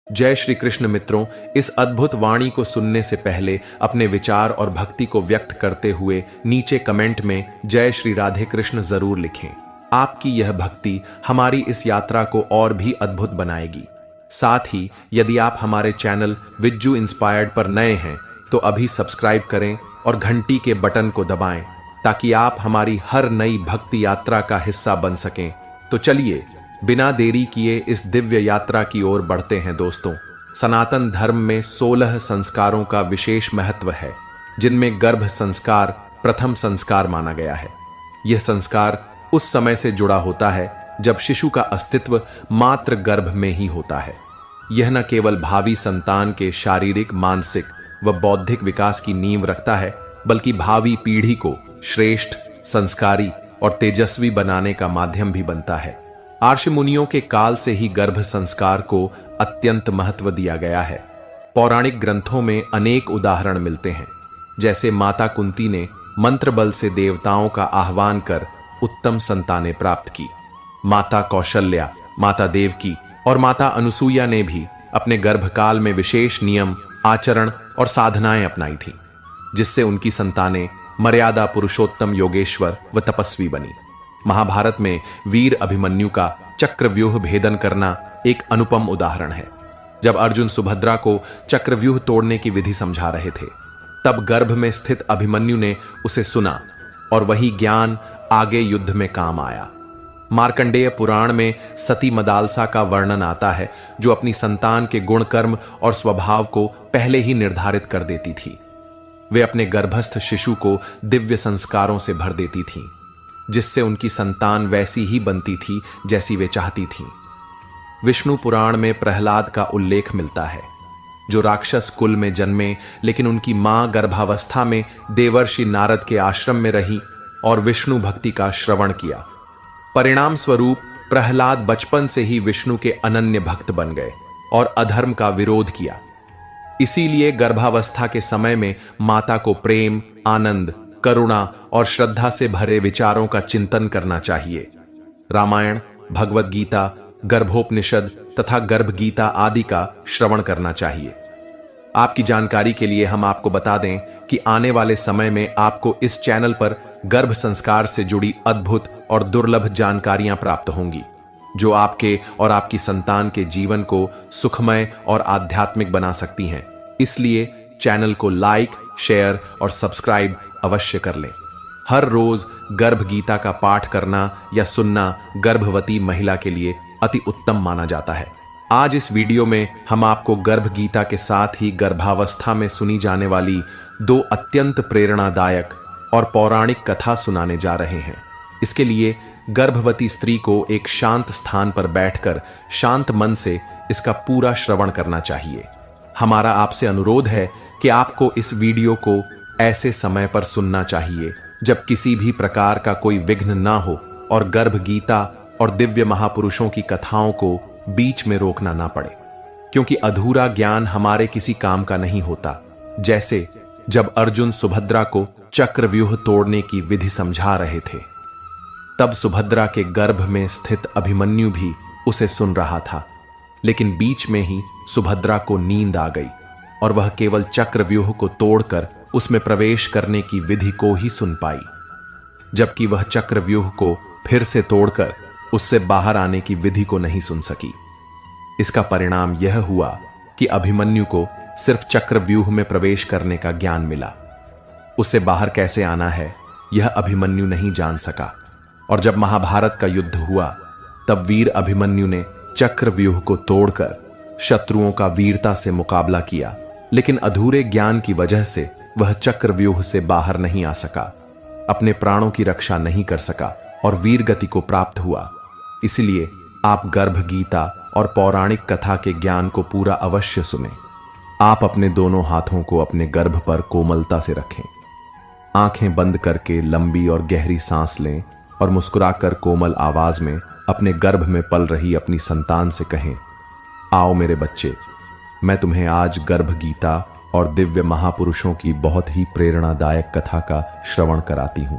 जय श्री कृष्ण मित्रों, इस अद्भुत वाणी को सुनने से पहले अपने विचार और भक्ति को व्यक्त करते हुए नीचे कमेंट में जय श्री राधे कृष्ण जरूर लिखें। आपकी यह भक्ति हमारी इस यात्रा को और भी अद्भुत बनाएगी। साथ ही यदि आप हमारे चैनल विज्जू इंस्पायर्ड पर नए हैं तो अभी सब्सक्राइब करें और घंटी के बटन को दबाएं ताकि आप हमारी हर नई भक्ति यात्रा का हिस्सा बन सकें। तो चलिए बिना देरी किए इस दिव्य यात्रा की ओर बढ़ते हैं। दोस्तों, सनातन धर्म में 16 संस्कारों का विशेष महत्व है, जिनमें गर्भ संस्कार प्रथम संस्कार माना गया है। यह संस्कार उस समय से जुड़ा होता है जब शिशु का अस्तित्व मात्र गर्भ में ही होता है। यह न केवल भावी संतान के शारीरिक, मानसिक व बौद्धिक विकास की नींव रखता है, बल्कि भावी पीढ़ी को श्रेष्ठ, संस्कारी और तेजस्वी बनाने का माध्यम भी बनता है। आर्ष मुनियों के काल से ही गर्भ संस्कार को अत्यंत महत्व दिया गया है। पौराणिक ग्रंथों में अनेक उदाहरण मिलते हैं, जैसे माता कुंती ने मंत्र बल से देवताओं का आह्वान कर उत्तम संतानें प्राप्त की। माता कौशल्या, माता देवकी और माता अनुसूया ने भी अपने गर्भकाल में विशेष नियम, आचरण और साधनाएं अपनाई थी, जिससे उनकी संतानें मर्यादा पुरुषोत्तम योगेश्वर व तपस्वी बनी। महाभारत में वीर अभिमन्यु का चक्रव्यूह भेदन करना एक अनुपम उदाहरण है। जब अर्जुन सुभद्रा को चक्रव्यूह तोड़ने की विधि समझा रहे थे, तब गर्भ में स्थित अभिमन्यु ने उसे सुना और वही ज्ञान आगे युद्ध में काम आया। मार्कंडेय पुराण में सती मदालसा का वर्णन आता है, जो अपनी संतान के गुण, कर्म और स्वभाव को पहले ही निर्धारित कर देती थी। वे अपने गर्भस्थ शिशु को दिव्य संस्कारों से भर देती थीं, जिससे उनकी संतान वैसी ही बनती थी जैसी वे चाहती थीं। विष्णु पुराण में प्रहलाद का उल्लेख मिलता है, जो राक्षस कुल में जन्मे, लेकिन उनकी मां गर्भावस्था में देवर्षि नारद के आश्रम में रही और विष्णु भक्ति का श्रवण किया। परिणाम स्वरूप प्रहलाद बचपन से ही विष्णु के अनन्य भक्त बन गए और अधर्म का विरोध किया। इसीलिए गर्भावस्था के समय में माता को प्रेम, आनंद, करुणा और श्रद्धा से भरे विचारों का चिंतन करना चाहिए। रामायण, भगवत गीता, गर्भोपनिषद तथा गर्भ गीता आदि का श्रवण करना चाहिए। आपकी जानकारी के लिए हम आपको बता दें कि आने वाले समय में आपको इस चैनल पर गर्भ संस्कार से जुड़ी अद्भुत और दुर्लभ जानकारियां प्राप्त होंगी, जो आपके और आपकी संतान के जीवन को सुखमय और आध्यात्मिक बना सकती हैं। इसलिए चैनल को लाइक, शेयर और सब्सक्राइब अवश्य कर लें। हर रोज गर्भ गीता का पाठ करना या सुनना गर्भवती महिला के लिए अति उत्तम माना जाता है। आज इस वीडियो में हम आपको गर्भ गीता के साथ ही गर्भावस्था में सुनी जाने वाली 2 अत्यंत प्रेरणादायक और पौराणिक कथा सुनाने जा रहे हैं। इसके लिए गर्भवती स्त्री को एक शांत स्थान पर बैठकर शांत मन से इसका पूरा श्रवण करना चाहिए। हमारा आपसे अनुरोध है कि आपको इस वीडियो को ऐसे समय पर सुनना चाहिए जब किसी भी प्रकार का कोई विघ्न ना हो और गर्भ गीता और दिव्य महापुरुषों की कथाओं को बीच में रोकना ना पड़े, क्योंकि अधूरा ज्ञान हमारे किसी काम का नहीं होता। जैसे जब अर्जुन सुभद्रा को चक्रव्यूह तोड़ने की विधि समझा रहे थे, तब सुभद्रा के गर्भ में स्थित अभिमन्यु भी उसे सुन रहा था, लेकिन बीच में ही सुभद्रा को नींद आ गई और वह केवल चक्रव्यूह को तोड़कर उसमें प्रवेश करने की विधि को ही सुन पाई, जबकि वह चक्रव्यूह को फिर से तोड़कर उससे बाहर आने की विधि को नहीं सुन सकी। इसका परिणाम यह हुआ कि अभिमन्यु को सिर्फ चक्रव्यूह में प्रवेश करने का ज्ञान मिला। उससे बाहर कैसे आना है यह अभिमन्यु नहीं जान सका। और जब महाभारत का युद्ध हुआ, तब वीर अभिमन्यु ने चक्रव्यूह को तोड़कर शत्रुओं का वीरता से मुकाबला किया, लेकिन अधूरे ज्ञान की वजह से वह चक्रव्यूह से बाहर नहीं आ सका, अपने प्राणों की रक्षा नहीं कर सका और वीर गति को प्राप्त हुआ। इसलिए आप गर्भ गीता और पौराणिक कथा के ज्ञान को पूरा अवश्य सुनें। आप अपने दोनों हाथों को अपने गर्भ पर कोमलता से रखें, आंखें बंद करके लंबी और गहरी सांस लें और मुस्कुराकर कोमल आवाज में अपने गर्भ में पल रही अपनी संतान से कहें, आओ मेरे बच्चे, मैं तुम्हें आज गर्भ गीता और दिव्य महापुरुषों की बहुत ही प्रेरणादायक कथा का श्रवण कराती हूं,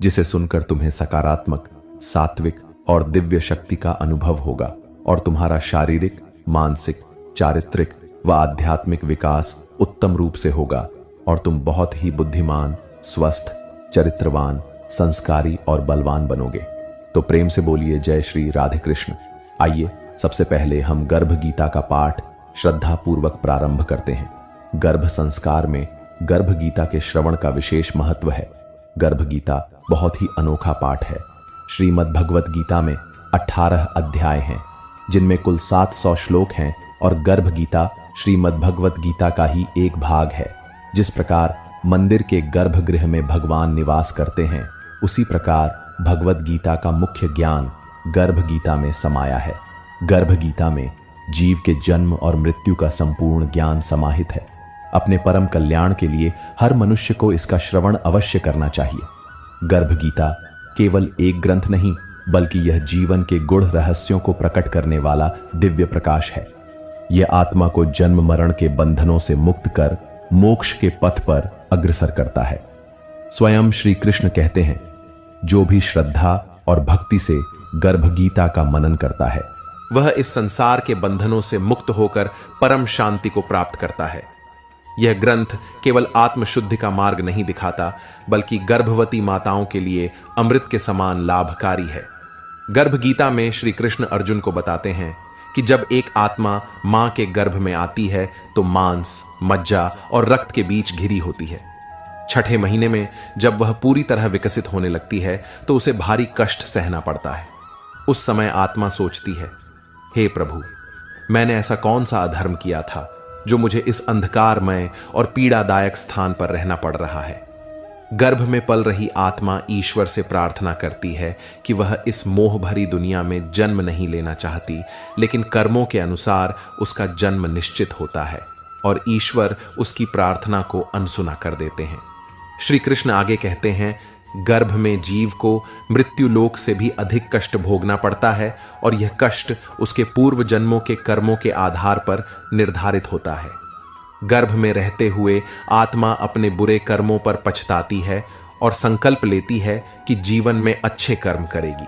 जिसे सुनकर तुम्हें सकारात्मक, सात्विक और दिव्य शक्ति का अनुभव होगा और तुम्हारा शारीरिक, मानसिक चारित्रिक व आध्यात्मिक विकास उत्तम रूप से होगा और तुम बहुत ही बुद्धिमान, स्वस्थ, चरित्रवान, संस्कारी और बलवान बनोगे। तो प्रेम से बोलिए जय श्री राधे कृष्ण। आइए सबसे पहले हम गर्भ गीता का पाठ श्रद्धा पूर्वक प्रारंभ करते हैं। गर्भ संस्कार में गर्भ गीता के श्रवण का विशेष महत्व है। गर्भ गीता बहुत ही अनोखा पाठ है। श्रीमद् भगवत गीता में 18 अध्याय हैं, जिनमें कुल 700 श्लोक हैं और गर्भ गीता श्रीमद् भगवत गीता का ही एक भाग है। जिस प्रकार मंदिर के गर्भगृह में भगवान निवास करते हैं, उसी प्रकार भगवत गीता का मुख्य ज्ञान गर्भ गीता में समाया है। गर्भ गीता में जीव के जन्म और मृत्यु का संपूर्ण ज्ञान समाहित है। अपने परम कल्याण के लिए हर मनुष्य को इसका श्रवण अवश्य करना चाहिए। गर्भ गीता केवल एक ग्रंथ नहीं, बल्कि यह जीवन के गूढ़ रहस्यों को प्रकट करने वाला दिव्य प्रकाश है। यह आत्मा को जन्म मरण के बंधनों से मुक्त कर मोक्ष के पथ पर अग्रसर करता है। स्वयं श्री कृष्ण कहते हैं, जो भी श्रद्धा और भक्ति से गर्भ गीता का मनन करता है, वह इस संसार के बंधनों से मुक्त होकर परम शांति को प्राप्त करता है। यह ग्रंथ केवल आत्मशुद्धि का मार्ग नहीं दिखाता, बल्कि गर्भवती माताओं के लिए अमृत के समान लाभकारी है। गर्भ गीता में श्री कृष्ण अर्जुन को बताते हैं कि जब एक आत्मा मां के गर्भ में आती है तो मांस, मज्जा और रक्त के बीच घिरी होती है। छठे महीने में जब वह पूरी तरह विकसित होने लगती है तो उसे भारी कष्ट सहना पड़ता है। उस समय आत्मा सोचती है, हे प्रभु, मैंने ऐसा कौन सा अधर्म किया था जो मुझे इस अंधकारमय और पीड़ादायक स्थान पर रहना पड़ रहा है। गर्भ में पल रही आत्मा ईश्वर से प्रार्थना करती है कि वह इस मोह भरी दुनिया में जन्म नहीं लेना चाहती, लेकिन कर्मों के अनुसार उसका जन्म निश्चित होता है और ईश्वर उसकी प्रार्थना को अनसुना कर देते हैं। श्री कृष्ण आगे कहते हैं, गर्भ में जीव को मृत्यु लोक से भी अधिक कष्ट भोगना पड़ता है और यह कष्ट उसके पूर्व जन्मों के कर्मों के आधार पर निर्धारित होता है। गर्भ में रहते हुए आत्मा अपने बुरे कर्मों पर पछताती है और संकल्प लेती है कि जीवन में अच्छे कर्म करेगी,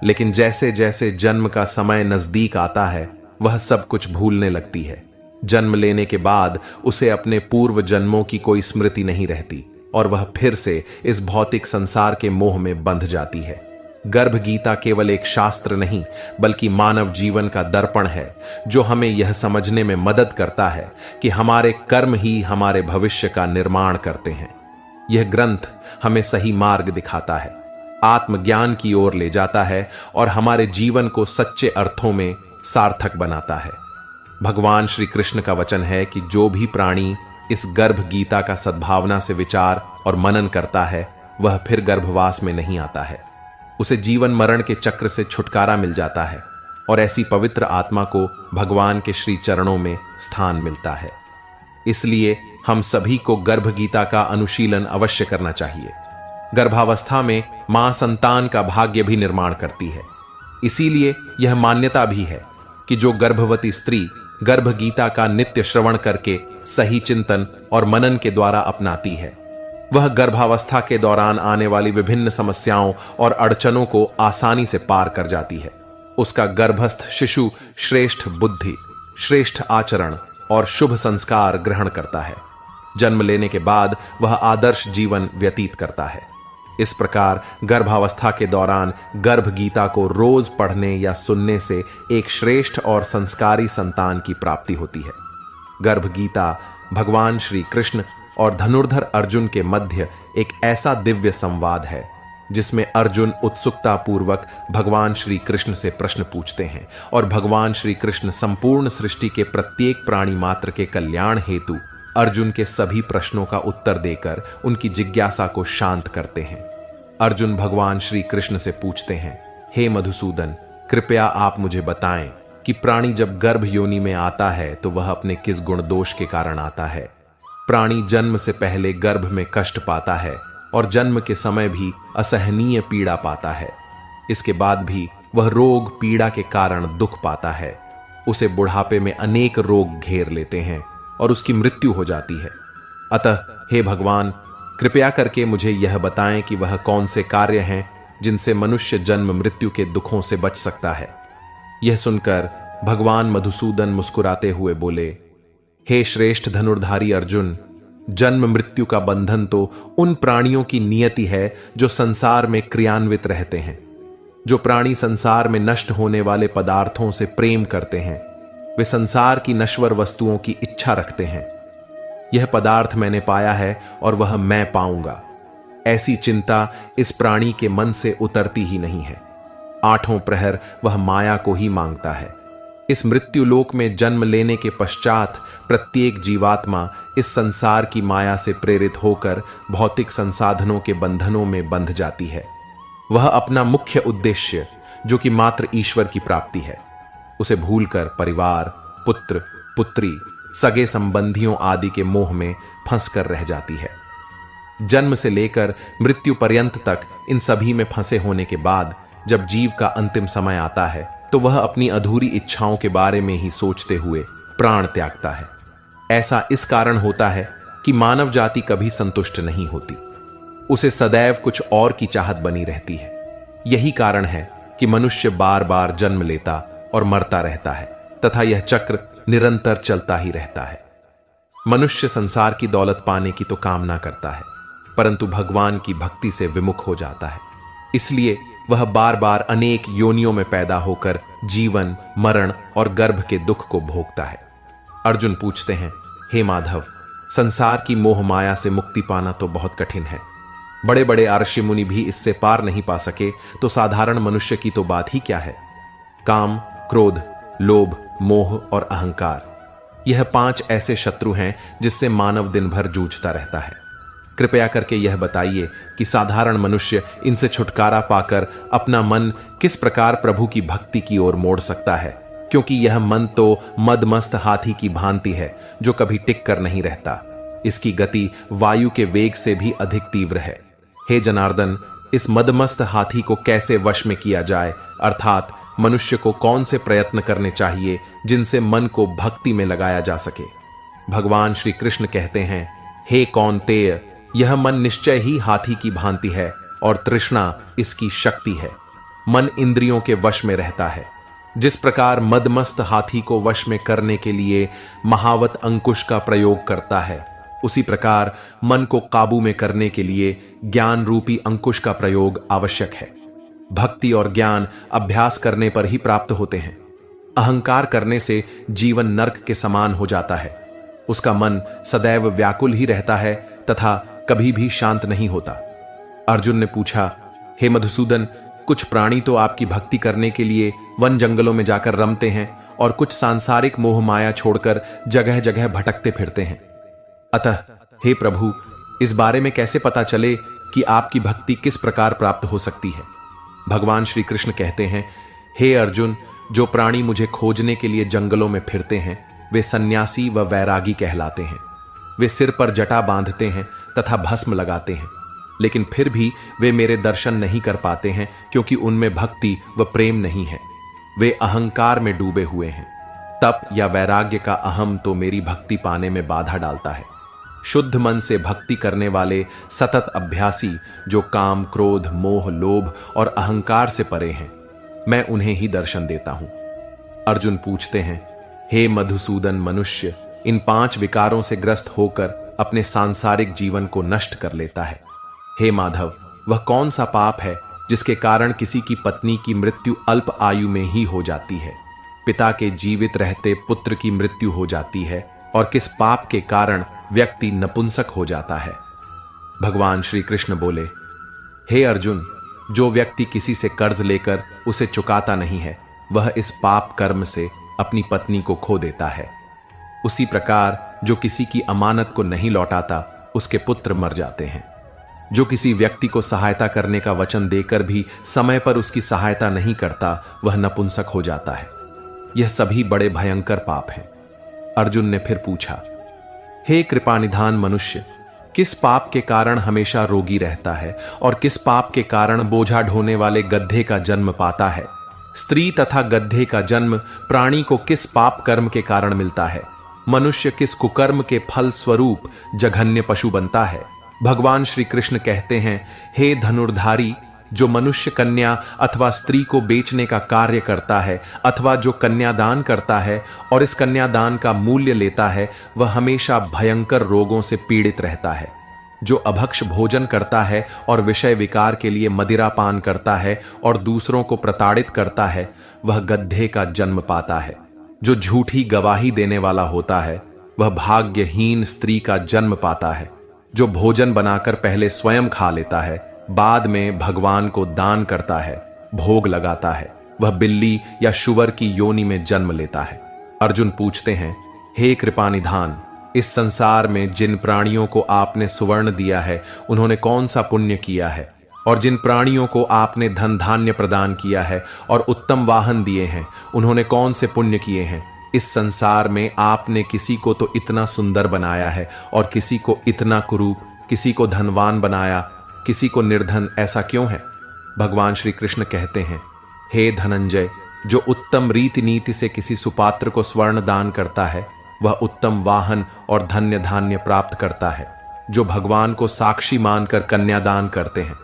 लेकिन जैसे जैसे जन्म का समय नजदीक आता है, वह सब कुछ भूलने लगती है। जन्म लेने के बाद उसे अपने पूर्व जन्मों की कोई स्मृति नहीं रहती और वह फिर से इस भौतिक संसार के मोह में बंध जाती है। गर्भ गीता केवल एक शास्त्र नहीं, बल्कि मानव जीवन का दर्पण है, जो हमें यह समझने में मदद करता है कि हमारे कर्म ही हमारे भविष्य का निर्माण करते हैं। यह ग्रंथ हमें सही मार्ग दिखाता है, आत्मज्ञान की ओर ले जाता है और हमारे जीवन को सच्चे अर्थों में सार्थक बनाता है। भगवान श्री कृष्ण का वचन है कि जो भी प्राणी इस गर्भ गीता का सद्भावना से विचार और मनन करता है, वह फिर गर्भवास में नहीं आता है। उसे जीवन मरण के चक्र से छुटकारा मिल जाता है और ऐसी पवित्र आत्मा को भगवान के श्री चरणों में स्थान मिलता है। इसलिए हम सभी को गर्भ गीता का अनुशीलन अवश्य करना चाहिए। गर्भावस्था में मां संतान का भाग्य भी निर्माण करती है। इसीलिए यह मान्यता भी है कि जो गर्भवती स्त्री गर्भ गीता का नित्य श्रवण करके सही चिंतन और मनन के द्वारा अपनाती है, वह गर्भावस्था के दौरान आने वाली विभिन्न समस्याओं और अड़चनों को आसानी से पार कर जाती है। उसका गर्भस्थ शिशु श्रेष्ठ बुद्धि, श्रेष्ठ आचरण और शुभ संस्कार ग्रहण करता है। जन्म लेने के बाद वह आदर्श जीवन व्यतीत करता है। इस प्रकार गर्भावस्था के दौरान गर्भ गीता को रोज पढ़ने या सुनने से एक श्रेष्ठ और संस्कारी संतान की प्राप्ति होती है। गर्भ गीता भगवान श्री कृष्ण और धनुर्धर अर्जुन के मध्य एक ऐसा दिव्य संवाद है, जिसमें अर्जुन उत्सुकता पूर्वक भगवान श्री कृष्ण से प्रश्न पूछते हैं और भगवान श्री कृष्ण संपूर्ण सृष्टि के प्रत्येक प्राणी मात्र के कल्याण हेतु अर्जुन के सभी प्रश्नों का उत्तर देकर उनकी जिज्ञासा को शांत करते हैं। अर्जुन भगवान श्री कृष्ण से पूछते हैं, हे मधुसूदन, कृपया आप मुझे बताएं कि प्राणी जब गर्भ योनि में आता है तो वह अपने किस गुण दोष के कारण आता है। प्राणी जन्म से पहले गर्भ में कष्ट पाता है और जन्म के समय भी असहनीय पीड़ा पाता है। इसके बाद भी वह रोग पीड़ा के कारण दुख पाता है। उसे बुढ़ापे में अनेक रोग घेर लेते हैं और उसकी मृत्यु हो जाती है। अतः हे भगवान, कृपया करके मुझे यह बताएं कि वह कौन से कार्य हैं जिनसे मनुष्य जन्म मृत्यु के दुखों से बच सकता है। यह सुनकर भगवान मधुसूदन मुस्कुराते हुए बोले, हे श्रेष्ठ धनुर्धारी अर्जुन, जन्म मृत्यु का बंधन तो उन प्राणियों की नियति है जो संसार में क्रियान्वित रहते हैं। जो प्राणी संसार में नष्ट होने वाले पदार्थों से प्रेम करते हैं, वे संसार की नश्वर वस्तुओं की इच्छा रखते हैं। यह पदार्थ मैंने पाया है और वह मैं पाऊंगा, ऐसी चिंता इस प्राणी के मन से उतरती ही नहीं है। आठों प्रहर वह माया को ही मांगता है। इस मृत्यु लोक में जन्म लेने के पश्चात प्रत्येक जीवात्मा इस संसार की माया से प्रेरित होकर भौतिक संसाधनों के बंधनों में बंध जाती है। वह अपना मुख्य उद्देश्य, जो कि मात्र ईश्वर की प्राप्ति है, उसे भूलकर परिवार, पुत्र, पुत्री, सगे संबंधियों आदि के मोह में फंसकर रह जाती है। जन्म से लेकर मृत्यु पर्यंत तक इन सभी में फंसे होने के बाद जब जीव का अंतिम समय आता है, तो वह अपनी अधूरी इच्छाओं के बारे में ही सोचते हुए प्राण त्यागता है। ऐसा इस कारण होता है कि मानव जाति कभी संतुष्ट नहीं होती, उसे सदैव कुछ और की चाहत बनी रहती है। यही कारण है कि मनुष्य बार बार जन्म लेता और मरता रहता है तथा यह चक्र निरंतर चलता ही रहता है। मनुष्य संसार की दौलत पाने की तो कामना करता है, परंतु भगवान की भक्ति से विमुख हो जाता है। इसलिए वह बार बार अनेक योनियों में पैदा होकर जीवन, मरण और गर्भ के दुख को भोगता है। अर्जुन पूछते हैं, हे माधव, संसार की मोह माया से मुक्ति पाना तो बहुत कठिन है। बड़े बड़े ऋषि मुनि भी इससे पार नहीं पा सके, तो साधारण मनुष्य की तो बात ही क्या है। काम, क्रोध, लोभ, मोह और अहंकार, यह 5 ऐसे शत्रु हैं जिससे मानव दिन भर जूझता रहता है। कृपया करके यह बताइए कि साधारण मनुष्य इनसे छुटकारा पाकर अपना मन किस प्रकार प्रभु की भक्ति की ओर मोड़ सकता है, क्योंकि यह मन तो मदमस्त हाथी की भांति है जो कभी टिक कर नहीं रहता। इसकी गति वायु के वेग से भी अधिक तीव्र है। हे जनार्दन, इस मदमस्त हाथी को कैसे वश में किया जाए, अर्थात मनुष्य को कौन से प्रयत्न करने चाहिए जिनसे मन को भक्ति में लगाया जा सके। भगवान श्री कृष्ण कहते हैं, हे कौन्तेय, यह मन निश्चय ही हाथी की भांति है और तृष्णा इसकी शक्ति है। मन इंद्रियों के वश में रहता है। जिस प्रकार मदमस्त हाथी को वश में करने के लिए महावत अंकुश का प्रयोग करता है, उसी प्रकार मन को काबू में करने के लिए ज्ञान रूपी अंकुश का प्रयोग आवश्यक है। भक्ति और ज्ञान अभ्यास करने पर ही प्राप्त होते हैं। अहंकार करने से जीवन नरक के समान हो जाता है। उसका मन सदैव व्याकुल ही रहता है तथा कभी भी शांत नहीं होता। अर्जुन ने पूछा, हे मधुसूदन, कुछ प्राणी तो आपकी भक्ति करने के लिए वन जंगलों में जाकर रमते हैं और कुछ सांसारिक मोह माया छोड़कर जगह जगह भटकते फिरते हैं। अतः हे प्रभु, इस बारे में कैसे पता चले कि आपकी भक्ति किस प्रकार प्राप्त हो सकती है। भगवान श्री कृष्ण कहते हैं, हे अर्जुन, जो प्राणी मुझे खोजने के लिए जंगलों में फिरते हैं वे सन्यासी व वैरागी कहलाते हैं। वे सिर पर जटा बांधते हैं तथा भस्म लगाते हैं, लेकिन फिर भी वे मेरे दर्शन नहीं कर पाते हैं, क्योंकि उनमें भक्ति व प्रेम नहीं है। वे अहंकार में डूबे हुए हैं। तप या वैराग्य का अहम तो मेरी भक्ति पाने में बाधा डालता है। शुद्ध मन से भक्ति करने वाले सतत अभ्यासी जो काम, क्रोध, मोह, लोभ और अहंकार से परे हैं, मैं उन्हें ही दर्शन देता हूं। अर्जुन पूछते हैं, हे मधुसूदन, मनुष्य इन 5 विकारों से ग्रस्त होकर अपने सांसारिक जीवन को नष्ट कर लेता है। हे माधव, वह कौन सा पाप है जिसके कारण किसी की पत्नी की मृत्यु अल्प आयु में ही हो जाती है, पिता के जीवित रहते पुत्र की मृत्यु हो जाती है, और किस पाप के कारण व्यक्ति नपुंसक हो जाता है। भगवान श्री कृष्ण बोले, हे अर्जुन, जो व्यक्ति किसी से कर्ज लेकर उसे चुकाता नहीं है, वह इस पाप कर्म से अपनी पत्नी को खो देता है। उसी प्रकार जो किसी की अमानत को नहीं लौटाता, उसके पुत्र मर जाते हैं। जो किसी व्यक्ति को सहायता करने का वचन देकर भी समय पर उसकी सहायता नहीं करता, वह नपुंसक हो जाता है। यह सभी बड़े भयंकर पाप हैं। अर्जुन ने फिर पूछा, हे कृपानिधान मनुष्य, किस पाप के कारण हमेशा रोगी रहता है और किस पाप के कारण बोझा ढोने वाले गड्ढे का जन्म पाता है? स्त्री तथा गड्ढे का जन्म प्राणी को किस पाप कर्म के कारण मिलता है? मनुष्य किस कुकर्म के फल स्वरूप जघन्य पशु बनता है? भगवान श्री कृष्ण कहते हैं, हे धनुर्धारी, जो मनुष्य कन्या अथवा स्त्री को बेचने का कार्य करता है अथवा जो कन्यादान करता है और इस कन्यादान का मूल्य लेता है, वह हमेशा भयंकर रोगों से पीड़ित रहता है। जो अभक्ष भोजन करता है और विषय विकार के लिए मदिरा पान करता है और दूसरों को प्रताड़ित करता है, वह गड्ढे का जन्म पाता है। जो झूठी गवाही देने वाला होता है, वह भाग्यहीन स्त्री का जन्म पाता है। जो भोजन बनाकर पहले स्वयं खा लेता है, बाद में भगवान को दान करता है, भोग लगाता है, वह बिल्ली या शुवर की योनि में जन्म लेता है। अर्जुन पूछते हैं, हे कृपानिधान, इस संसार में जिन प्राणियों को आपने सुवर्ण दिया है, उन्होंने कौन सा पुण्य किया है? और जिन प्राणियों को आपने धन धान्य प्रदान किया है और उत्तम वाहन दिए हैं, उन्होंने कौन से पुण्य किए हैं? इस संसार में आपने किसी को तो इतना सुंदर बनाया है और किसी को इतना कुरूप, किसी को धनवान बनाया, किसी को निर्धन, ऐसा क्यों है? भगवान श्री कृष्ण कहते हैं, हे धनंजय, जो उत्तम रीति नीति से किसी सुपात्र को स्वर्ण दान करता है, वह उत्तम वाहन और धन्य धान्य प्राप्त करता है। जो भगवान को साक्षी मानकर कन्यादान करते हैं,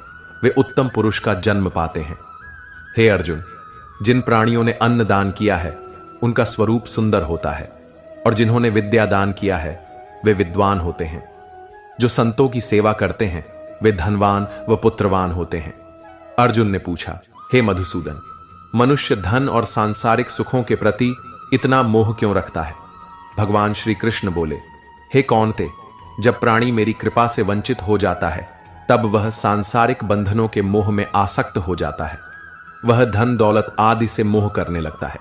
वे उत्तम पुरुष का जन्म पाते हैं। हे अर्जुन, जिन प्राणियों ने अन्न दान किया है, उनका स्वरूप सुंदर होता है, और जिन्होंने विद्या दान किया है, वे विद्वान होते हैं। जो संतों की सेवा करते हैं, वे धनवान व पुत्रवान होते हैं। अर्जुन ने पूछा, हे मधुसूदन, मनुष्य धन और सांसारिक सुखों के प्रति इतना मोह क्यों रखता है? भगवान श्री कृष्ण बोले, हे कौन्ते, जब प्राणी मेरी कृपा से वंचित हो जाता है, तब वह सांसारिक बंधनों के मोह में आसक्त हो जाता है। वह धन दौलत आदि से मोह करने लगता है।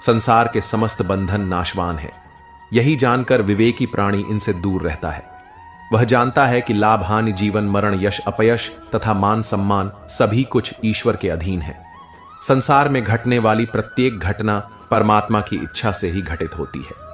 संसार के समस्त बंधन नाशवान है। यही जानकर विवेकी प्राणी इनसे दूर रहता है। वह जानता है कि लाभ हानि, जीवन मरण, यश अपयश तथा मान सम्मान सभी कुछ ईश्वर के अधीन है। संसार में घटने वाली प्रत्येक घटना परमात्मा की इच्छा से ही घटित होती है।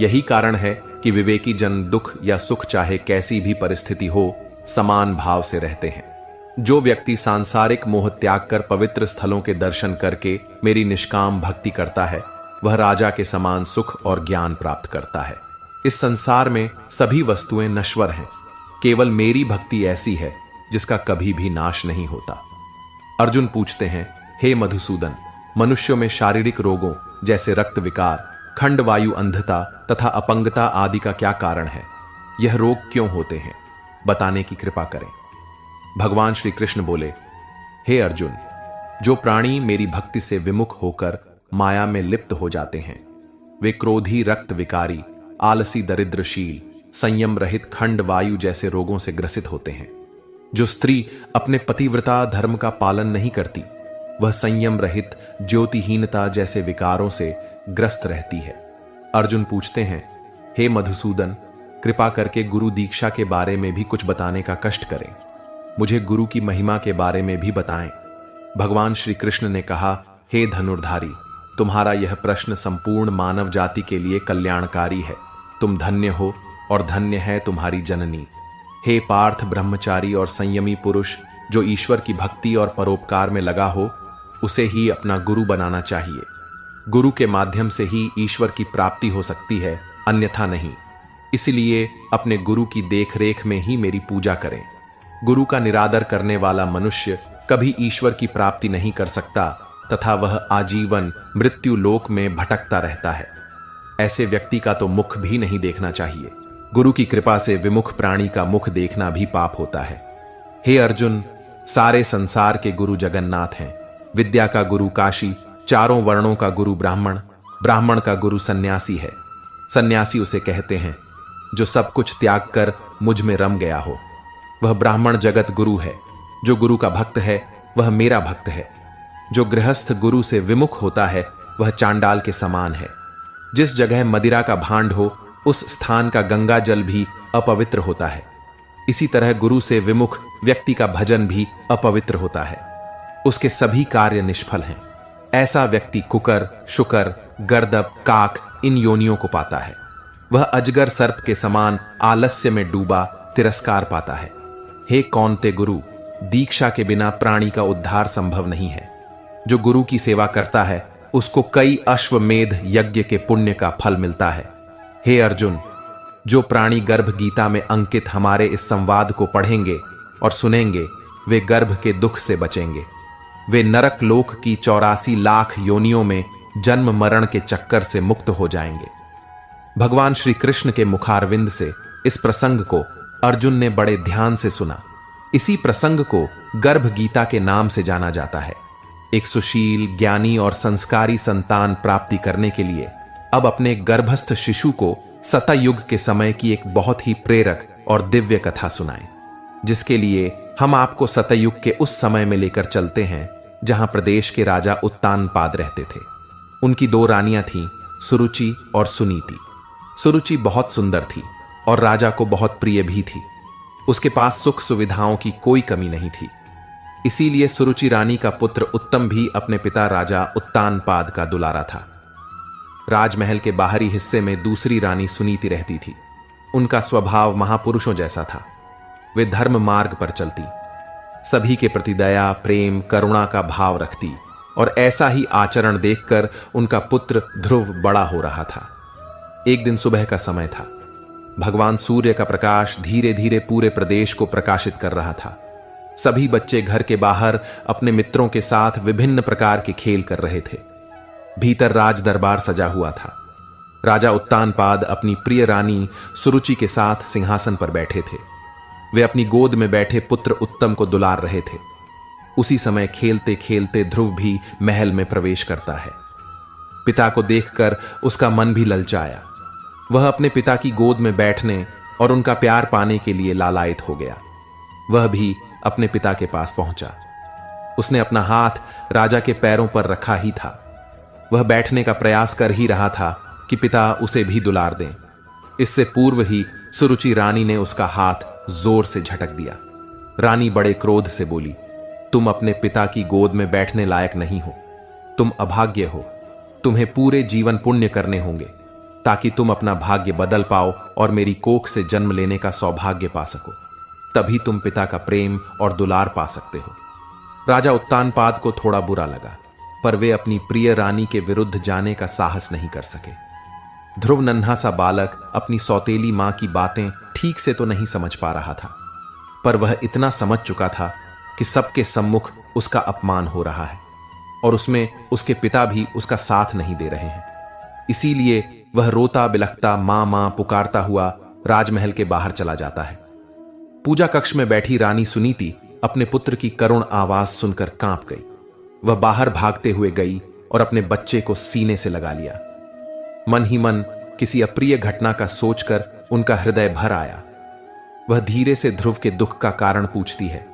यही कारण है कि विवेकी जन दुख या सुख चाहे कैसी भी परिस्थिति हो, समान भाव से रहते हैं। जो व्यक्ति सांसारिक मोह त्याग कर पवित्र स्थलों के दर्शन करके मेरी निष्काम भक्ति करता है, वह राजा के समान सुख और ज्ञान प्राप्त करता है। इस संसार में सभी वस्तुएं नश्वर हैं, केवल मेरी भक्ति ऐसी है जिसका कभी भी नाश नहीं होता। अर्जुन पूछते हैं, हे मधुसूदन, मनुष्यों में शारीरिक रोगों जैसे रक्त विकार, खंड वायु, अंधता तथा अपंगता आदि का क्या कारण है? यह रोग क्यों होते हैं? बताने की कृपा करें। भगवान श्री कृष्ण बोले, हे अर्जुन, जो प्राणी मेरी भक्ति से विमुख होकर माया में लिप्त हो जाते हैं, वे क्रोधी, रक्त विकारी, आलसी, दरिद्रशील, संयम रहित, खंड वायु जैसे रोगों से ग्रसित होते हैं। जो स्त्री अपने पतिव्रता धर्म का पालन नहीं करती, वह संयम रहित, ज्योतिहीनता जैसे विकारों से ग्रस्त रहती है। अर्जुन पूछते हैं, हे मधुसूदन, कृपा करके गुरु दीक्षा के बारे में भी कुछ बताने का कष्ट करें। मुझे गुरु की महिमा के बारे में भी बताएं। भगवान श्री कृष्ण ने कहा, हे धनुर्धारी, तुम्हारा यह प्रश्न संपूर्ण मानव जाति के लिए कल्याणकारी है। तुम धन्य हो और धन्य है तुम्हारी जननी। हे पार्थ, ब्रह्मचारी और संयमी पुरुष, जो ईश्वर की भक्ति और परोपकार में लगा हो, उसे ही अपना गुरु बनाना चाहिए। गुरु के माध्यम से ही ईश्वर की प्राप्ति हो सकती है, अन्यथा नहीं। इसलिए अपने गुरु की देखरेख में ही मेरी पूजा करें। गुरु का निरादर करने वाला मनुष्य कभी ईश्वर की प्राप्ति नहीं कर सकता तथा वह आजीवन मृत्यु लोक में भटकता रहता है। ऐसे व्यक्ति का तो मुख भी नहीं देखना चाहिए। गुरु की कृपा से विमुख प्राणी का मुख देखना भी पाप होता है। हे अर्जुन, सारे संसार के गुरु जगन्नाथ हैं। विद्या का गुरु काशी, चारों वर्णों का गुरु ब्राह्मण, ब्राह्मण का गुरु सन्यासी है। सन्यासी उसे कहते हैं जो सब कुछ त्याग कर मुझ में रम गया हो। वह ब्राह्मण जगत गुरु है। जो गुरु का भक्त है वह मेरा भक्त है। जो गृहस्थ गुरु से विमुख होता है वह चांडाल के समान है। जिस जगह मदिरा का भांड हो, उस स्थान का गंगा जल भी अपवित्र होता है। इसी तरह गुरु से विमुख व्यक्ति का भजन भी अपवित्र होता है। उसके सभी कार्य निष्फल हैं। ऐसा व्यक्ति कुकर, शुकर, गर्दभ, काक इन योनियों को पाता है। वह अजगर सर्प के समान आलस्य में डूबा तिरस्कार पाता है। हे कौन्ते गुरु, दीक्षा के बिना प्राणी का उद्धार संभव नहीं है। जो गुरु की सेवा करता है उसको कई अश्वमेध यज्ञ के पुण्य का फल मिलता है। हे अर्जुन, जो प्राणी गर्भ गीता में अंकित हमारे इस संवाद को पढ़ेंगे और सुनेंगे, वे गर्भ के दुख से बचेंगे। वे नरक लोक की 84 लाख योनियों में जन्म मरण के चक्कर से मुक्त हो जाएंगे। भगवान श्री कृष्ण के मुखारविंद से इस प्रसंग को अर्जुन ने बड़े ध्यान से सुना। इसी प्रसंग को गर्भ गीता के नाम से जाना जाता है। एक सुशील, ज्ञानी और संस्कारी संतान प्राप्ति करने के लिए अब अपने गर्भस्थ शिशु को सतयुग के समय की एक बहुत ही प्रेरक और दिव्य कथा सुनाएं, जिसके लिए हम आपको सतयुग के उस समय में लेकर चलते हैं जहां प्रदेश के राजा उत्तानपाद रहते थे। उनकी 2 रानियां थीं, सुरुचि और सुनीति। सुरुचि बहुत सुंदर थी और राजा को बहुत प्रिय भी थी। उसके पास सुख सुविधाओं की कोई कमी नहीं थी। इसीलिए सुरुचि रानी का पुत्र उत्तम भी अपने पिता राजा उत्तानपाद का दुलारा था। राजमहल के बाहरी हिस्से में दूसरी रानी सुनीति रहती थी। उनका स्वभाव महापुरुषों जैसा था। वे धर्म मार्ग पर चलती, सभी के प्रति दया, प्रेम, करुणा का भाव रखती और ऐसा ही आचरण देखकर उनका पुत्र ध्रुव बड़ा हो रहा था। एक दिन सुबह का समय था। भगवान सूर्य का प्रकाश धीरे धीरे पूरे प्रदेश को प्रकाशित कर रहा था। सभी बच्चे घर के बाहर अपने मित्रों के साथ विभिन्न प्रकार के खेल कर रहे थे। भीतर राज दरबार सजा हुआ था। राजा उत्तानपाद अपनी प्रिय रानी सुरुचि के साथ सिंहासन पर बैठे थे। वे अपनी गोद में बैठे पुत्र उत्तम को दुलार रहे थे। उसी समय खेलते खेलते ध्रुव भी महल में प्रवेश करता है। पिता को देखकर उसका मन भी ललचाया। वह अपने पिता की गोद में बैठने और उनका प्यार पाने के लिए लालायित हो गया। वह भी अपने पिता के पास पहुंचा। उसने अपना हाथ राजा के पैरों पर रखा ही था। वह बैठने का प्रयास कर ही रहा था कि पिता उसे भी दुलार दें। इससे पूर्व ही सुरुचि रानी ने उसका हाथ जोर से झटक दिया। रानी बड़े क्रोध से बोली, तुम अपने पिता की गोद में बैठने लायक नहीं हो। तुम अभाग्य हो। तुम्हें पूरे जीवन पुण्य करने होंगे ताकि तुम अपना भाग्य बदल पाओ और मेरी कोख से जन्म लेने का सौभाग्य पा सको। तभी तुम पिता का प्रेम और दुलार पा सकते हो। राजा उत्तानपाद को थोड़ा बुरा लगा, पर वे अपनी प्रिय रानी के विरुद्ध जाने का साहस नहीं कर सके। ध्रुव नन्हा सा बालक अपनी सौतेली मां की बातें ठीक से तो नहीं समझ पा रहा था, पर वह इतना समझ चुका था कि सबके सम्मुख उसका अपमान हो रहा है और उसमें उसके पिता भी उसका साथ नहीं दे रहे हैं। इसीलिए वह रोता बिलखता मां मां पुकारता हुआ राजमहल के बाहर चला जाता है। पूजा कक्ष में बैठी रानी सुनीति अपने पुत्र की करुण आवाज सुनकर कांप गई। वह बाहर भागते हुए गई और अपने बच्चे को सीने से लगा लिया। मन ही मन किसी अप्रिय घटना का सोचकर उनका हृदय भर आया। वह धीरे से ध्रुव के दुख का कारण पूछती है।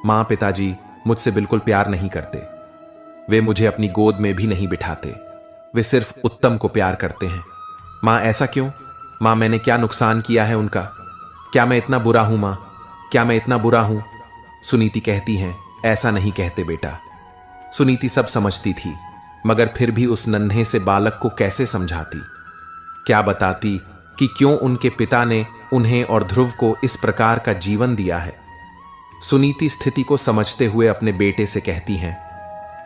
मां, पिताजी मुझसे बिल्कुल प्यार नहीं करते। वे मुझे अपनी गोद में भी नहीं बिठाते। वे सिर्फ उत्तम को प्यार करते हैं। मां, ऐसा क्यों? मां, मैंने क्या नुकसान किया है उनका? क्या मैं इतना बुरा हूं मां? क्या मैं इतना बुरा हूं? सुनीति कहती हैं, ऐसा नहीं कहते बेटा। सुनीति सब समझती थी, मगर फिर भी उस नन्हे से बालक को कैसे समझाती? क्या बताती कि क्यों उनके पिता ने उन्हें और ध्रुव को इस प्रकार का जीवन दिया है। सुनीति स्थिति को समझते हुए अपने बेटे से कहती हैं,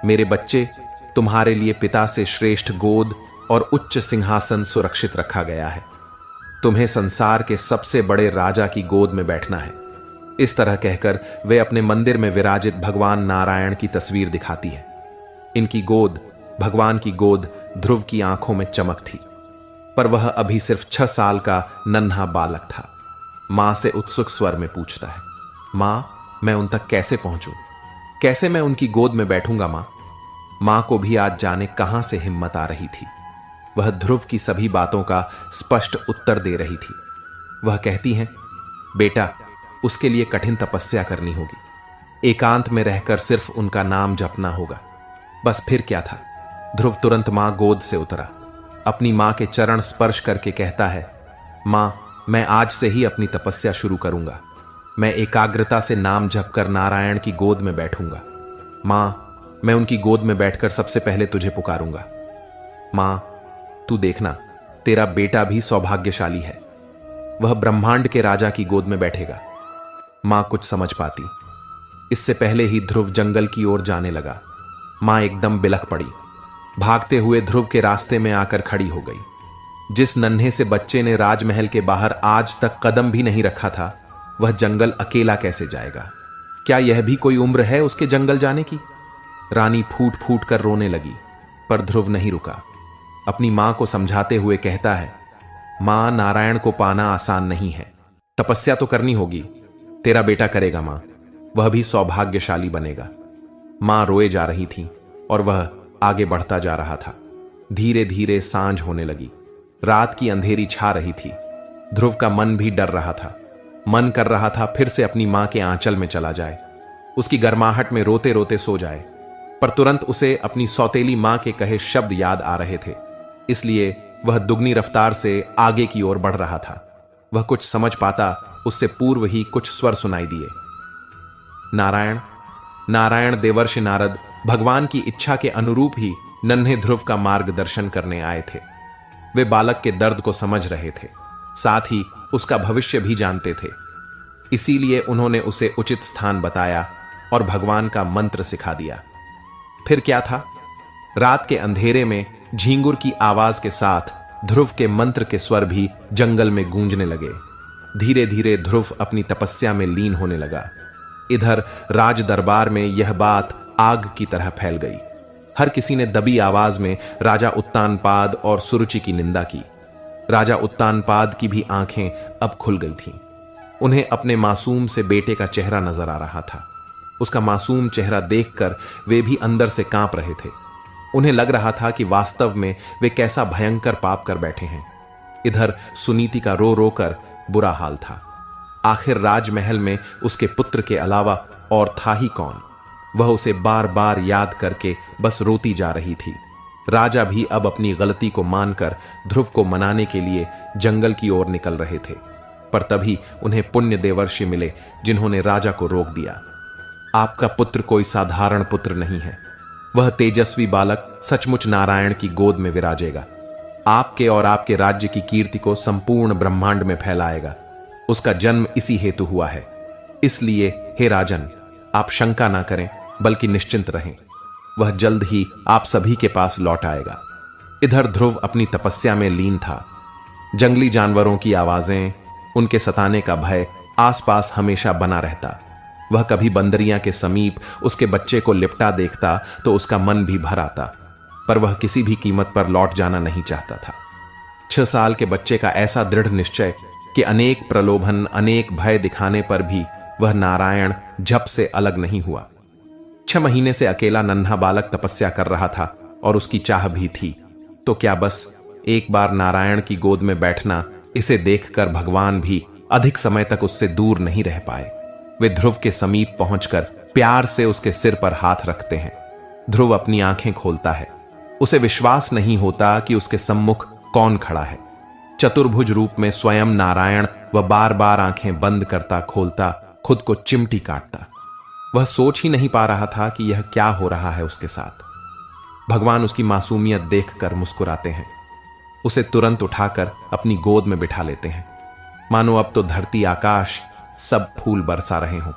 मेरे बच्चे, तुम्हारे लिए पिता से श्रेष्ठ गोद और उच्च सिंहासन सुरक्षित रखा गया है। तुम्हें संसार के सबसे बड़े राजा की गोद में बैठना है। इस तरह कहकर वे अपने मंदिर में विराजित भगवान नारायण की तस्वीर दिखाती है। इनकी गोद, भगवान की गोद, ध्रुव की आंखों में चमक थी, पर वह अभी सिर्फ 6 साल का नन्हा बालक था। मां से उत्सुक स्वर में पूछता है, मां, मैं उन तक कैसे पहुंचूं? कैसे मैं उनकी गोद में बैठूंगा मां? मां को भी आज जाने कहां से हिम्मत आ रही थी। वह ध्रुव की सभी बातों का स्पष्ट उत्तर दे रही थी। वह कहती हैं, बेटा, उसके लिए कठिन तपस्या करनी होगी। एकांत में रहकर सिर्फ उनका नाम जपना होगा, बस फिर क्या था। ध्रुव तुरंत मां गोद से उतरा। अपनी मां के चरण स्पर्श करके कहता है, मां, मैं आज से ही अपनी तपस्या शुरू करूंगा। मैं एकाग्रता से नाम जप कर नारायण की गोद में बैठूंगा। मां, मैं उनकी गोद में बैठकर सबसे पहले तुझे पुकारूंगा। मां, तू देखना, तेरा बेटा भी सौभाग्यशाली है। वह ब्रह्मांड के राजा की गोद में बैठेगा। मां कुछ समझ पाती, इससे पहले ही ध्रुव जंगल की ओर जाने लगा। मां एकदम बिलख पड़ी। भागते हुए ध्रुव के रास्ते में आकर खड़ी हो गई। जिस नन्हे से बच्चे ने राजमहल के बाहर आज तक कदम भी नहीं रखा था, वह जंगल अकेला कैसे जाएगा? क्या यह भी कोई उम्र है उसके जंगल जाने की? रानी फूट फूट कर रोने लगी, पर ध्रुव नहीं रुका। अपनी मां को समझाते हुए कहता है, मां, नारायण को पाना आसान नहीं है, तपस्या तो करनी होगी। तेरा बेटा करेगा मां, वह भी सौभाग्यशाली बनेगा। मां रोए जा रही थी और वह आगे बढ़ता जा रहा था। धीरे धीरे सांझ होने लगी, रात की अंधेरी छा रही थी। ध्रुव का मन भी डर रहा था। मन कर रहा था फिर से अपनी मां के आंचल में चला जाए, उसकी गर्माहट में रोते रोते सो जाए, पर तुरंत उसे अपनी सौतेली मां के कहे शब्द याद आ रहे थे, इसलिए वह दुगनी रफ्तार से आगे की ओर बढ़ रहा था। वह कुछ समझ पाता उससे पूर्व ही कुछ स्वर सुनाई दिए। नारायण, नारायण देवर्षि नारद भगवान की इच्छा के अनुरूप ही नन्हे ध्रुव का मार्गदर्शन करने आए थे। वे बालक के दर्द को समझ रहे थे, साथ ही उसका भविष्य भी जानते थे, इसीलिए उन्होंने उसे उचित स्थान बताया और भगवान का मंत्र सिखा दिया। फिर क्या था? रात के अंधेरे में झींगुर की आवाज के साथ ध्रुव के मंत्र के स्वर भी जंगल में गूंजने लगे। धीरे धीरे ध्रुव अपनी तपस्या में लीन होने लगा। इधर राज दरबार में यह बात आग की तरह फैल गई। हर किसी ने दबी आवाज में राजा उत्तानपाद और सुरुचि की निंदा की। राजा उत्तानपाद की भी आंखें अब खुल गई थीं। उन्हें अपने मासूम से बेटे का चेहरा नजर आ रहा था। उसका मासूम चेहरा देखकर वे भी अंदर से कांप रहे थे। उन्हें लग रहा था कि वास्तव में वे कैसा भयंकर पाप कर बैठे हैं। इधर सुनीति का रो रो कर बुरा हाल था। आखिर राजमहल में उसके पुत्र के अलावा और था ही कौन? वह उसे बार बार याद करके बस रोती जा रही थी। राजा भी अब अपनी गलती को मानकर ध्रुव को मनाने के लिए जंगल की ओर निकल रहे थे, पर तभी उन्हें पुण्य देवर्षि मिले जिन्होंने राजा को रोक दिया। आपका पुत्र कोई साधारण पुत्र नहीं है, वह तेजस्वी बालक सचमुच नारायण की गोद में विराजेगा। आपके और आपके राज्य की कीर्ति को संपूर्ण ब्रह्मांड में फैलाएगा। उसका जन्म इसी हेतु हुआ है, इसलिए हे राजन, आप शंका ना करें बल्कि निश्चिंत रहें, वह जल्द ही आप सभी के पास लौट आएगा। इधर ध्रुव अपनी तपस्या में लीन था। जंगली जानवरों की आवाजें, उनके सताने का भय आसपास हमेशा बना रहता। वह कभी बंदरियां के समीप उसके बच्चे को लिपटा देखता तो उसका मन भी भर आता, पर वह किसी भी कीमत पर लौट जाना नहीं चाहता था। 6 साल के बच्चे का ऐसा दृढ़ निश्चय कि अनेक प्रलोभन, अनेक भय दिखाने पर भी वह नारायण झप से अलग नहीं हुआ। 6 महीने से अकेला नन्हा बालक तपस्या कर रहा था और उसकी चाह भी थी, तो क्या बस एक बार नारायण की गोद में बैठना, इसे देखकर भगवान भी अधिक समय तक उससे दूर नहीं रह पाए। वे ध्रुव के समीप पहुंचकर प्यार से उसके सिर पर हाथ रखते हैं। ध्रुव अपनी आंखें खोलता है। उसे विश्वास नहीं होता कि उसके सम्मुख कौन खड़ा है। चतुर्भुज रूप में स्वयं नारायण वह बार बार आंखें बंद करता खोलता, खुद को चिमटी काटता। वह सोच ही नहीं पा रहा था कि यह क्या हो रहा है उसके साथ। भगवान उसकी मासूमियत देखकर मुस्कुराते हैं, उसे तुरंत उठाकर अपनी गोद में बिठा लेते हैं, मानो अब तो धरती आकाश सब फूल बरसा रहे हों।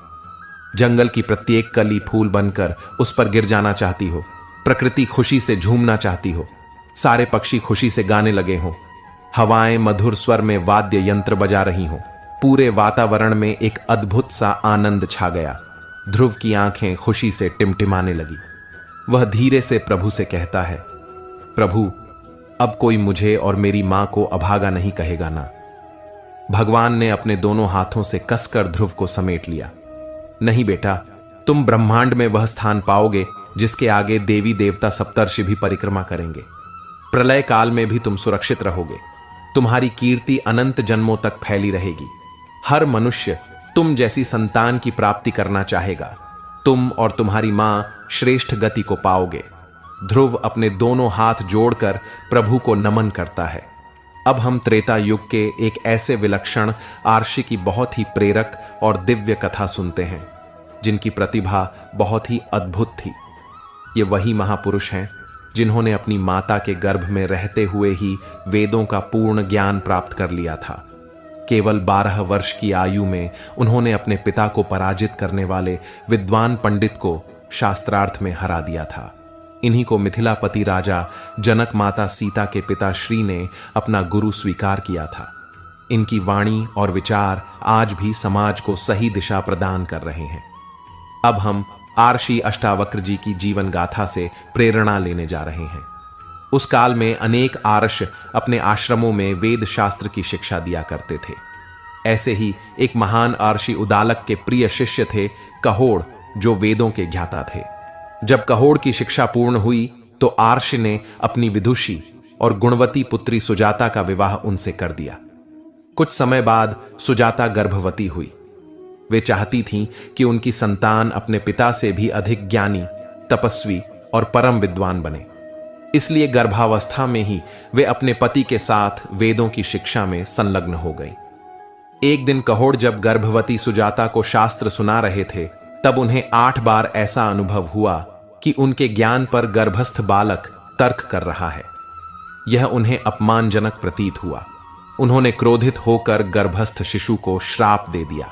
जंगल की प्रत्येक कली फूल बनकर उस पर गिर जाना चाहती हो, प्रकृति खुशी से झूमना चाहती हो, सारे पक्षी खुशी से गाने लगे हों, हवाएं मधुर स्वर में वाद्य यंत्र बजा रही हों। पूरे वातावरण में एक अद्भुत सा आनंद छा गया। ध्रुव की आंखें खुशी से टिमटिमाने लगी। वह धीरे से प्रभु से कहता है, प्रभु, अब कोई मुझे और मेरी मां को अभागा नहीं कहेगा ना। भगवान ने अपने दोनों हाथों से कसकर ध्रुव को समेट लिया। नहीं बेटा, तुम ब्रह्मांड में वह स्थान पाओगे जिसके आगे देवी देवता सप्तर्षि भी परिक्रमा करेंगे। प्रलय काल में भी तुम सुरक्षित रहोगे। तुम्हारी कीर्ति अनंत जन्मों तक फैली रहेगी। हर मनुष्य तुम जैसी संतान की प्राप्ति करना चाहेगा। तुम और तुम्हारी मां श्रेष्ठ गति को पाओगे। ध्रुव अपने दोनों हाथ जोड़कर प्रभु को नमन करता है। अब हम त्रेता युग के एक ऐसे विलक्षण आर्षि की बहुत ही प्रेरक और दिव्य कथा सुनते हैं, जिनकी प्रतिभा बहुत ही अद्भुत थी। ये वही महापुरुष हैं जिन्होंने अपनी माता के गर्भ में रहते हुए ही वेदों का पूर्ण ज्ञान प्राप्त कर लिया था। केवल 12 वर्ष की आयु में उन्होंने अपने पिता को पराजित करने वाले विद्वान पंडित को शास्त्रार्थ में हरा दिया था। इन्हीं को मिथिलापति राजा जनक माता सीता के पिता श्री ने अपना गुरु स्वीकार किया था। इनकी वाणी और विचार आज भी समाज को सही दिशा प्रदान कर रहे हैं। अब हम आर्षि अष्टावक्र जी की जीवन गाथा से प्रेरणा लेने जा रहे हैं। उस काल में अनेक आर्ष अपने आश्रमों में वेद शास्त्र की शिक्षा दिया करते थे। ऐसे ही एक महान आर्षि उदालक के प्रिय शिष्य थे कहोड़, जो वेदों के ज्ञाता थे। जब कहोड़ की शिक्षा पूर्ण हुई तो आर्ष ने अपनी विदुषी और गुणवती पुत्री सुजाता का विवाह उनसे कर दिया। कुछ समय बाद सुजाता गर्भवती हुई। वे चाहती थीं कि उनकी संतान अपने पिता से भी अधिक ज्ञानी, तपस्वी और परम विद्वान बने। इसलिए गर्भावस्था में ही वे अपने पति के साथ वेदों की शिक्षा में संलग्न हो गई। एक दिन कहोड़ जब गर्भवती सुजाता को शास्त्र सुना रहे थे, तब उन्हें 8 बार ऐसा अनुभव हुआ कि उनके ज्ञान पर गर्भस्थ बालक तर्क कर रहा है। यह उन्हें अपमानजनक प्रतीत हुआ। उन्होंने क्रोधित होकर गर्भस्थ शिशु को श्राप दे दिया।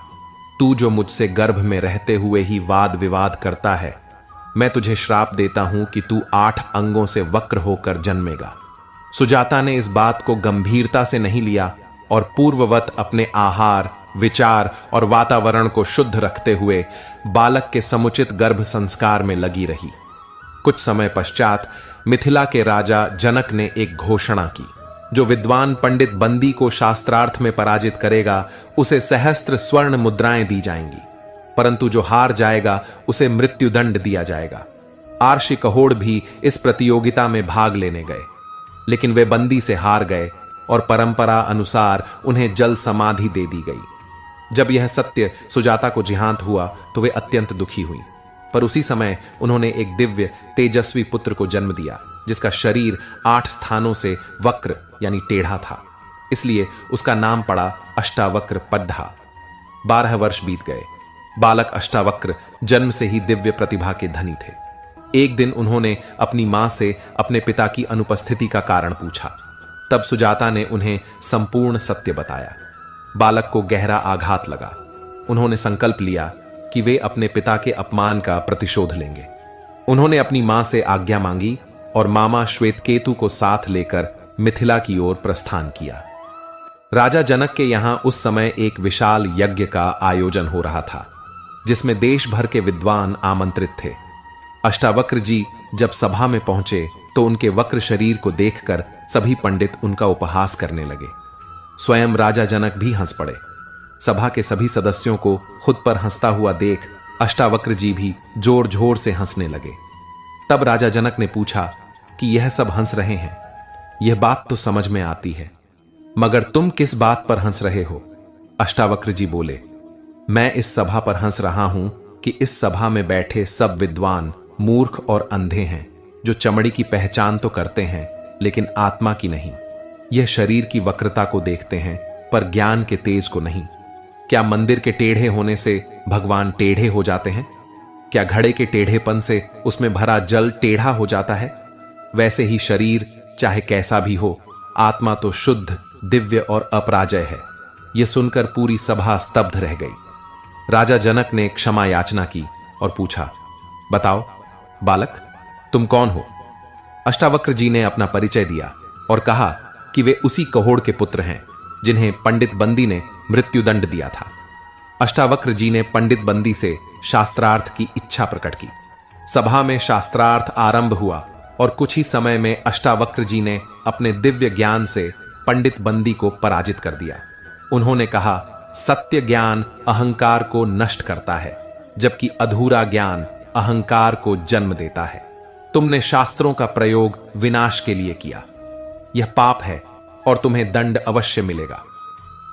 तू जो मुझसे गर्भ में रहते हुए ही वाद विवाद करता है, मैं तुझे श्राप देता हूं कि तू 8 अंगों से वक्र होकर जन्मेगा। सुजाता ने इस बात को गंभीरता से नहीं लिया और पूर्ववत अपने आहार, विचार और वातावरण को शुद्ध रखते हुए बालक के समुचित गर्भ संस्कार में लगी रही। कुछ समय पश्चात मिथिला के राजा जनक ने एक घोषणा की, जो विद्वान पंडित बंदी को शास्त्रार्थ में पराजित करेगा उसे सहस्त्र स्वर्ण मुद्राएं दी जाएंगी, परंतु जो हार जाएगा उसे मृत्युदंड दिया जाएगा। आर्षि कहोड़ भी इस प्रतियोगिता में भाग लेने गए, लेकिन वे बंदी से हार गए और परंपरा अनुसार उन्हें जल समाधि दे दी गई। जब यह सत्य सुजाता को जिहांत हुआ तो वे अत्यंत दुखी हुई, पर उसी समय उन्होंने एक दिव्य तेजस्वी पुत्र को जन्म दिया, जिसका शरीर 8 स्थानों से वक्र यानी टेढ़ा था। इसलिए उसका नाम पड़ा अष्टावक्र पड्ढा। 12 वर्ष बीत गए। बालक अष्टावक्र जन्म से ही दिव्य प्रतिभा के धनी थे। एक दिन उन्होंने अपनी मां से अपने पिता की अनुपस्थिति का कारण पूछा। तब सुजाता ने उन्हें संपूर्ण सत्य बताया। बालक को गहरा आघात लगा। उन्होंने संकल्प लिया कि वे अपने पिता के अपमान का प्रतिशोध लेंगे। उन्होंने अपनी मां से आज्ञा मांगी और मामा श्वेतकेतु को साथ लेकर मिथिला की ओर प्रस्थान किया। राजा जनक के यहां उस समय एक विशाल यज्ञ का आयोजन हो रहा था, जिसमें देश भर के विद्वान आमंत्रित थे। अष्टावक्र जी जब सभा में पहुंचे तो उनके वक्र शरीर को देखकर सभी पंडित उनका उपहास करने लगे। स्वयं राजा जनक भी हंस पड़े। सभा के सभी सदस्यों को खुद पर हंसता हुआ देख अष्टावक्र जी भी जोर जोर से हंसने लगे। तब राजा जनक ने पूछा कि यह सब हंस रहे हैं, यह बात तो समझ में आती है, मगर तुम किस बात पर हंस रहे हो? अष्टावक्र जी बोले, मैं इस सभा पर हंस रहा हूं कि इस सभा में बैठे सब विद्वान मूर्ख और अंधे हैं, जो चमड़ी की पहचान तो करते हैं लेकिन आत्मा की नहीं। यह शरीर की वक्रता को देखते हैं पर ज्ञान के तेज को नहीं। क्या मंदिर के टेढ़े होने से भगवान टेढ़े हो जाते हैं? क्या घड़े के टेढ़ेपन से उसमें भरा जल टेढ़ा हो जाता है? वैसे ही शरीर चाहे कैसा भी हो, आत्मा तो शुद्ध, दिव्य और अपराजय है। यह सुनकर पूरी सभा स्तब्ध रह गई। राजा जनक ने क्षमा याचना की और पूछा, बताओ बालक, तुम कौन हो? अष्टावक्र जी ने अपना परिचय दिया और कहा कि वे उसी कहोड़ के पुत्र हैं जिन्हें पंडित बंदी ने मृत्युदंड दिया था। अष्टावक्र जी ने पंडित बंदी से शास्त्रार्थ की इच्छा प्रकट की। सभा में शास्त्रार्थ आरंभ हुआ और कुछ ही समय में अष्टावक्र जी ने अपने दिव्य ज्ञान से पंडित बंदी को पराजित कर दिया। उन्होंने कहा, सत्य ज्ञान अहंकार को नष्ट करता है, जबकि अधूरा ज्ञान अहंकार को जन्म देता है। तुमने शास्त्रों का प्रयोग विनाश के लिए किया। यह पाप है और तुम्हें दंड अवश्य मिलेगा।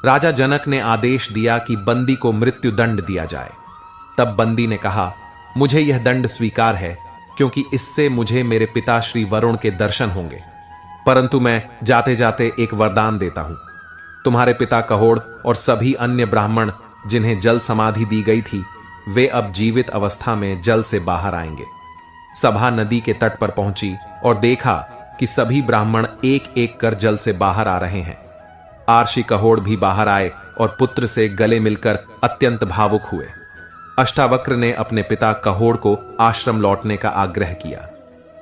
राजा जनक ने आदेश दिया कि बंदी को मृत्यु दंड दिया जाए। तब बंदी ने कहा, मुझे यह दंड स्वीकार है, क्योंकि इससे मुझे मेरे पिता श्री वरुण के दर्शन होंगे। परंतु मैं जाते जाते एक वरदान देता हूं। तुम्हारे पिता कहोड़ और सभी अन्य ब्राह्मण जिन्हें जल समाधि दी गई थी, वे अब जीवित अवस्था में जल से बाहर आएंगे। सभा नदी के तट पर पहुंची और देखा कि सभी ब्राह्मण एक एक कर जल से बाहर आ रहे हैं। आर्षि कहोड़ भी बाहर आए और पुत्र से गले मिलकर अत्यंत भावुक हुए। अष्टावक्र ने अपने पिता कहोड़ को आश्रम लौटने का आग्रह किया।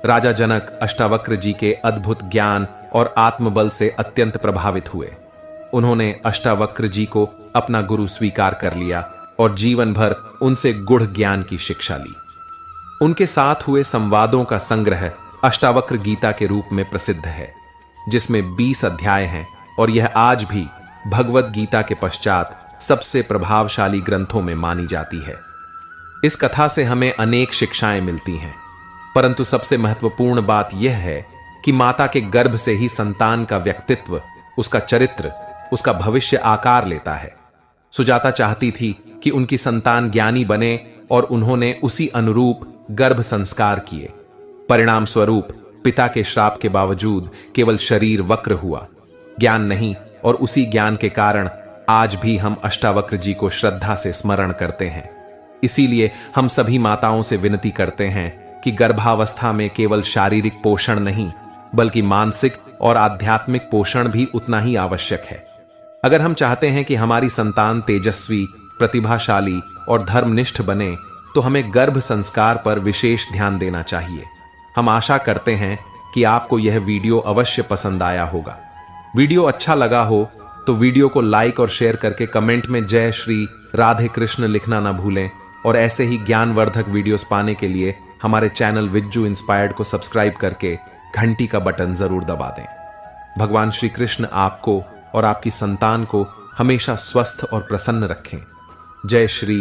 राजा जनक अष्टावक्र जी के अद्भुत ज्ञान और आत्मबल से अत्यंत प्रभावित हुए। उन्होंने अष्टावक्र जी को अपना गुरु स्वीकार कर लिया और जीवन भर उनसे गुढ़ ज्ञान की शिक्षा ली। उनके साथ हुए संवादों का संग्रह अष्टावक्र गीता के रूप में प्रसिद्ध है, जिसमें 20 अध्याय हैं और यह आज भी भगवद गीता के पश्चात सबसे प्रभावशाली ग्रंथों में मानी जाती है। इस कथा से हमें अनेक शिक्षाएं मिलती हैं, परंतु सबसे महत्वपूर्ण बात यह है कि माता के गर्भ से ही संतान का व्यक्तित्व, उसका चरित्र, उसका भविष्य आकार लेता है। सुजाता चाहती थी कि उनकी संतान ज्ञानी बने और उन्होंने उसी अनुरूप गर्भ संस्कार किए। परिणाम स्वरूप पिता के श्राप के बावजूद केवल शरीर वक्र हुआ, ज्ञान नहीं, और उसी ज्ञान के कारण आज भी हम अष्टावक्र जी को श्रद्धा से स्मरण करते हैं। इसीलिए हम सभी माताओं से विनती करते हैं कि गर्भावस्था में केवल शारीरिक पोषण नहीं, बल्कि मानसिक और आध्यात्मिक पोषण भी उतना ही आवश्यक है। अगर हम चाहते हैं कि हमारी संतान तेजस्वी, प्रतिभाशाली और धर्मनिष्ठ बने, तो हमें गर्भ संस्कार पर विशेष ध्यान देना चाहिए। हम आशा करते हैं कि आपको यह वीडियो अवश्य पसंद आया होगा। वीडियो अच्छा लगा हो तो वीडियो को लाइक और शेयर करके कमेंट में जय श्री राधे कृष्ण लिखना ना भूलें, और ऐसे ही ज्ञानवर्धक वीडियोस पाने के लिए हमारे चैनल विज्जू इंस्पायर्ड को सब्सक्राइब करके घंटी का बटन जरूर दबा दें। भगवान श्री कृष्ण आपको और आपकी संतान को हमेशा स्वस्थ और प्रसन्न रखें। जय श्री